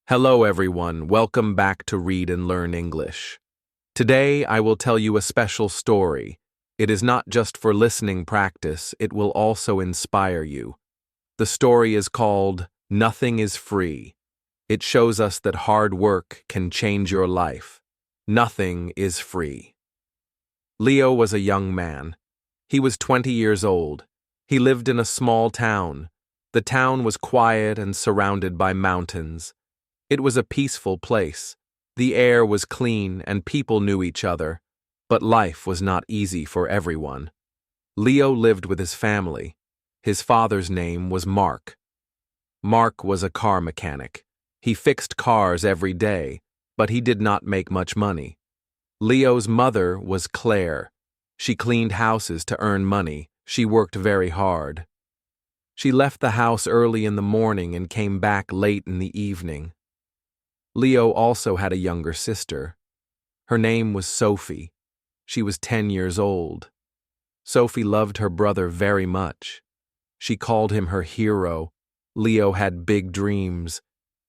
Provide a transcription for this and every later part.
Hello everyone, welcome back to Read and Learn English. Today I will tell you a special story. It is not just for listening practice, it will also inspire you. The story is called Nothing is Free. It shows us that hard work can change your life. Nothing is free. Leo was a young man. He was 20 years old. He lived in a small town. The town was quiet and surrounded by mountains. It was a peaceful place. The air was clean and people knew each other, but life was not easy for everyone. Leo lived with his family. His father's name was Mark. Mark was a car mechanic. He fixed cars every day, but he did not make much money. Leo's mother was Claire. She cleaned houses to earn money. She worked very hard. She left the house early in the morning and came back late in the evening. Leo also had a younger sister. Her name was Sophie. She was 10 years old. Sophie loved her brother very much. She called him her hero. Leo had big dreams.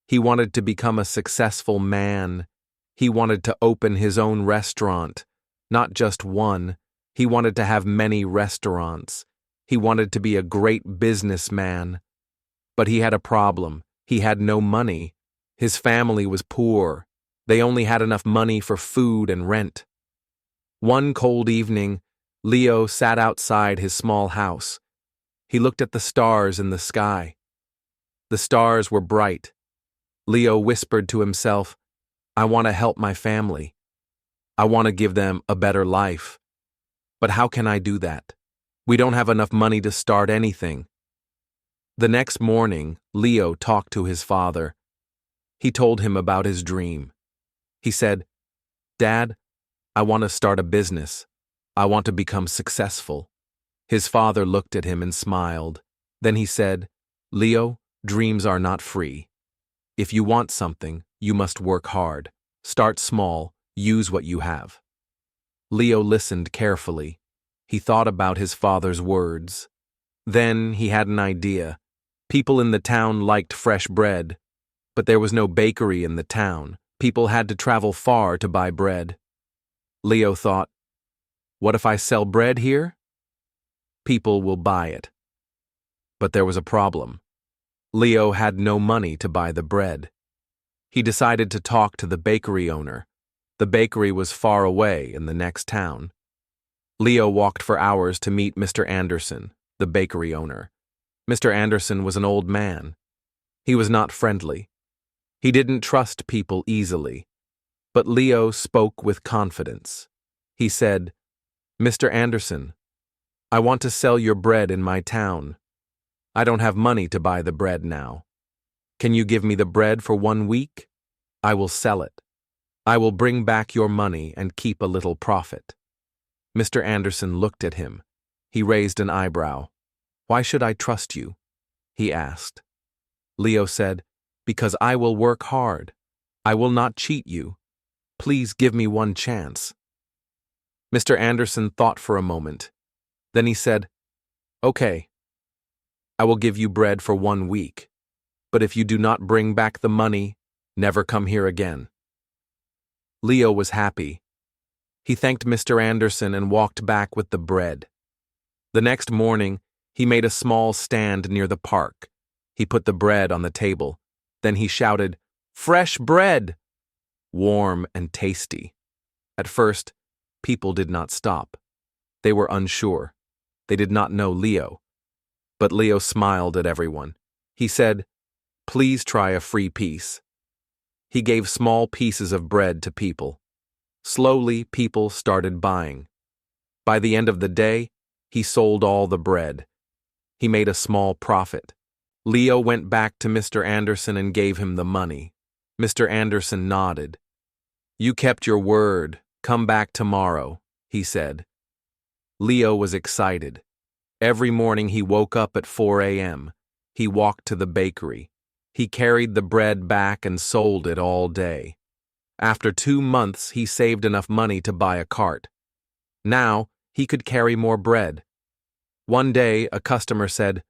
He wanted to become a successful man. He wanted to open his own restaurant. Not just one. He wanted to have many restaurants. He wanted to be a great businessman. But he had a problem. He had no money. His family was poor. They only had enough money for food and rent. One cold evening, Leo sat outside his small house. He looked at the stars in the sky. The stars were bright. Leo whispered to himself, "I want to help my family. I want to give them a better life. But how can I do that? We don't have enough money to start anything." The next morning, Leo talked to his father. He told him about his dream. He said, "Dad, I want to start a business. I want to become successful." His father looked at him and smiled. Then he said, "Leo, dreams are not free. If you want something, you must work hard. Start small, use what you have." Leo listened carefully. He thought about his father's words. Then he had an idea. People in the town liked fresh bread. But there was no bakery in the town. People had to travel far to buy bread. Leo thought, "What if I sell bread here? People will buy it." But there was a problem. Leo had no money to buy the bread. He decided to talk to the bakery owner. The bakery was far away in the next town. Leo walked for hours to meet Mr. Anderson, the bakery owner. Mr. Anderson was an old man. He was not friendly. He didn't trust people easily. But Leo spoke with confidence. He said, "Mr. Anderson, I want to sell your bread in my town. I don't have money to buy the bread now. Can you give me the bread for 1 week? I will sell it. I will bring back your money and keep a little profit." Mr. Anderson looked at him. He raised an eyebrow. "Why should I trust you?" he asked. Leo said, "Because I will work hard. I will not cheat you. Please give me one chance." Mr. Anderson thought for a moment. Then he said, "Okay, I will give you bread for 1 week. But if you do not bring back the money, never come here again." Leo was happy. He thanked Mr. Anderson and walked back with the bread. The next morning, he made a small stand near the park. He put the bread on the table. Then he shouted, "Fresh bread!" Warm and tasty. At first, people did not stop. They were unsure. They did not know Leo. But Leo smiled at everyone. He said, "Please try a free piece." He gave small pieces of bread to people. Slowly, people started buying. By the end of the day, he sold all the bread. He made a small profit. Leo went back to Mr. Anderson and gave him the money. Mr. Anderson nodded. "You kept your word. Come back tomorrow," he said. Leo was excited. Every morning he woke up at 4 a.m. He walked to the bakery. He carried the bread back and sold it all day. After 2 months, he saved enough money to buy a cart. Now, he could carry more bread. One day, a customer said,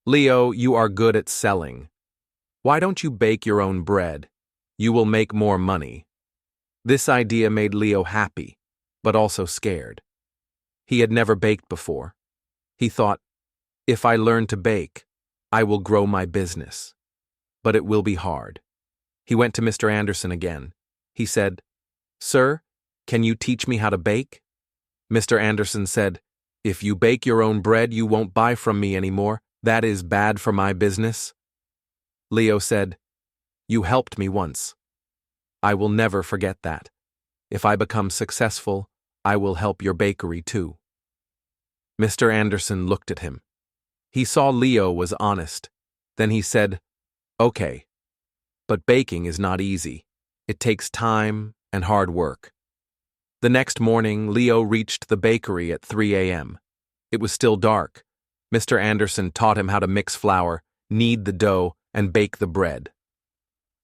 "Leo, you are good at selling. Why don't you bake your own bread? You will make more money. This idea made Leo happy, but also scared. He had never baked before. He thought, if I learn to bake, I will grow my business. But it will be hard. He went to Mr. Anderson again. He said, "Sir, can you teach me how to bake?" Mr. Anderson said, "If you bake your own bread, you won't buy from me anymore. That is bad for my business." Leo said, "You helped me once. I will never forget that. If I become successful, I will help your bakery too." Mr. Anderson looked at him. He saw Leo was honest. Then he said, "Okay, but baking is not easy. It takes time and hard work." The next morning, Leo reached the bakery at 3 a.m. It was still dark. Mr. Anderson taught him how to mix flour, knead the dough, and bake the bread.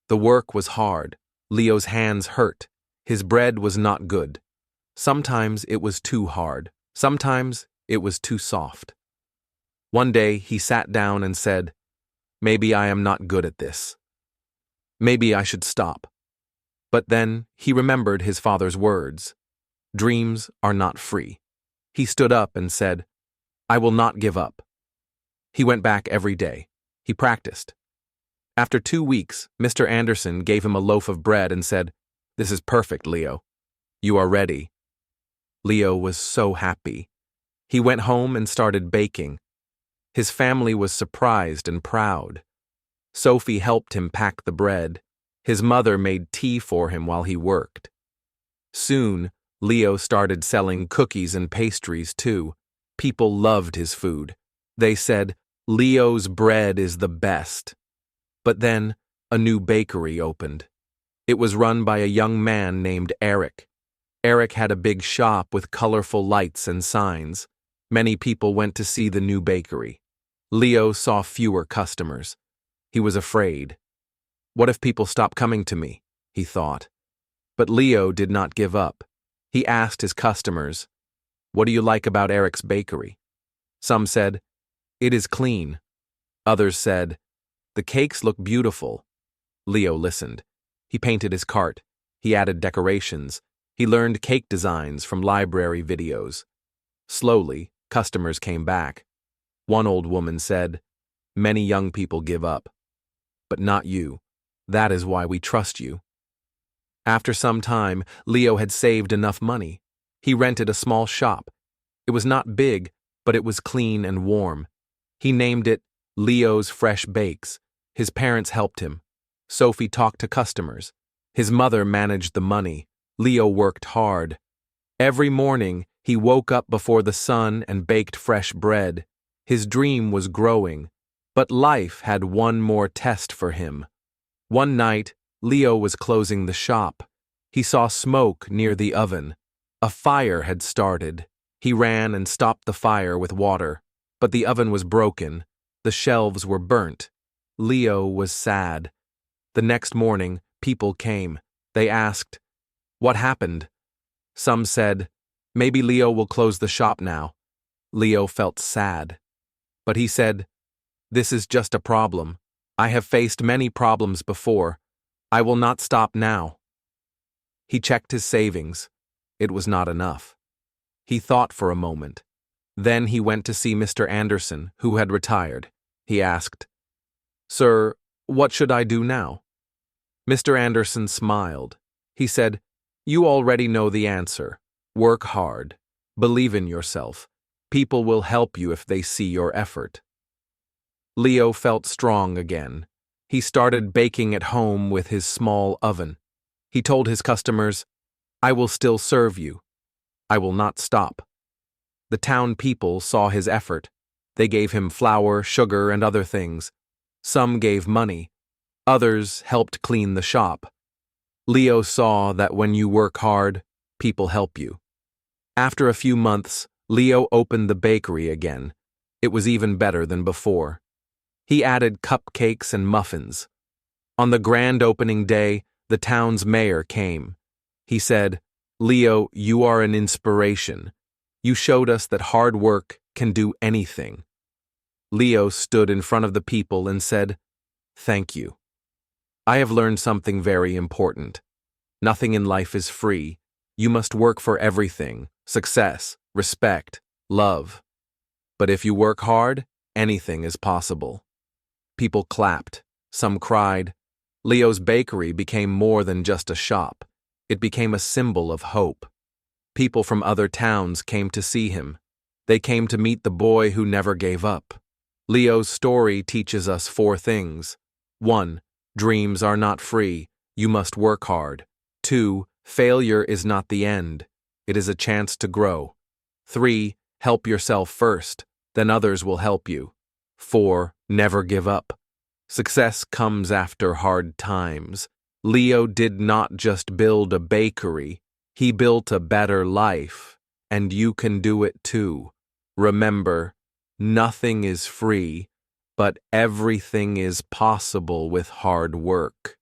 The work was hard. Leo's hands hurt. His bread was not good. Sometimes it was too hard. Sometimes it was too soft. One day he sat down and said, "Maybe I am not good at this. Maybe I should stop." But then he remembered his father's words. Dreams are not free. He stood up and said, "I will not give up." He went back every day. He practiced. After 2 weeks, Mr. Anderson gave him a loaf of bread and said, "This is perfect, Leo. You are ready." Leo was so happy. He went home and started baking. His family was surprised and proud. Sophie helped him pack the bread. His mother made tea for him while he worked. Soon, Leo started selling cookies and pastries too. People loved his food. They said, "Leo's bread is the best." But then, a new bakery opened. It was run by a young man named Eric. Eric had a big shop with colorful lights and signs. Many people went to see the new bakery. Leo saw fewer customers. He was afraid. What if people stop coming to me? He thought. But Leo did not give up. He asked his customers, "What do you like about Eric's bakery?" Some said, "It is clean." Others said, "The cakes look beautiful." Leo listened. He painted his cart. He added decorations. He learned cake designs from library videos. Slowly, customers came back. One old woman said, "Many young people give up. But not you. That is why we trust you." After some time, Leo had saved enough money. He rented a small shop. It was not big, but it was clean and warm. He named it Leo's Fresh Bakes. His parents helped him. Sophie talked to customers. His mother managed the money. Leo worked hard. Every morning, he woke up before the sun and baked fresh bread. His dream was growing, but life had one more test for him. One night, Leo was closing the shop. He saw smoke near the oven. A fire had started. He ran and stopped the fire with water, but the oven was broken. The shelves were burnt. Leo was sad. The next morning, people came. They asked, "What happened?" Some said, "Maybe Leo will close the shop now." Leo felt sad. But he said, "This is just a problem. I have faced many problems before. I will not stop now." He checked his savings. It was not enough. He thought for a moment. Then he went to see Mr. Anderson, who had retired. He asked, "Sir, what should I do now?" Mr. Anderson smiled. He said, "You already know the answer. Work hard. Believe in yourself. People will help you if they see your effort." Leo felt strong again. He started baking at home with his small oven. He told his customers, "I will still serve you. I will not stop." The town people saw his effort. They gave him flour, sugar, and other things. Some gave money. Others helped clean the shop. Leo saw that when you work hard, people help you. After a few months, Leo opened the bakery again. It was even better than before. He added cupcakes and muffins. On the grand opening day, the town's mayor came. He said, "Leo, you are an inspiration. You showed us that hard work can do anything." Leo stood in front of the people and said, "Thank you." I have learned something very important. Nothing in life is free. You must work for everything: success, respect, love. But if you work hard, anything is possible. People clapped. Some cried. Leo's bakery became more than just a shop. It became a symbol of hope. People from other towns came to see him. They came to meet the boy who never gave up. Leo's story teaches us 4 things. 1. Dreams are not free. You must work hard. 2. Failure is not the end. It is a chance to grow. 3. Help yourself first, then others will help you. 4. Never give up. Success comes after hard times. Leo did not just build a bakery, he built a better life, and you can do it too. Remember, nothing is free, but everything is possible with hard work.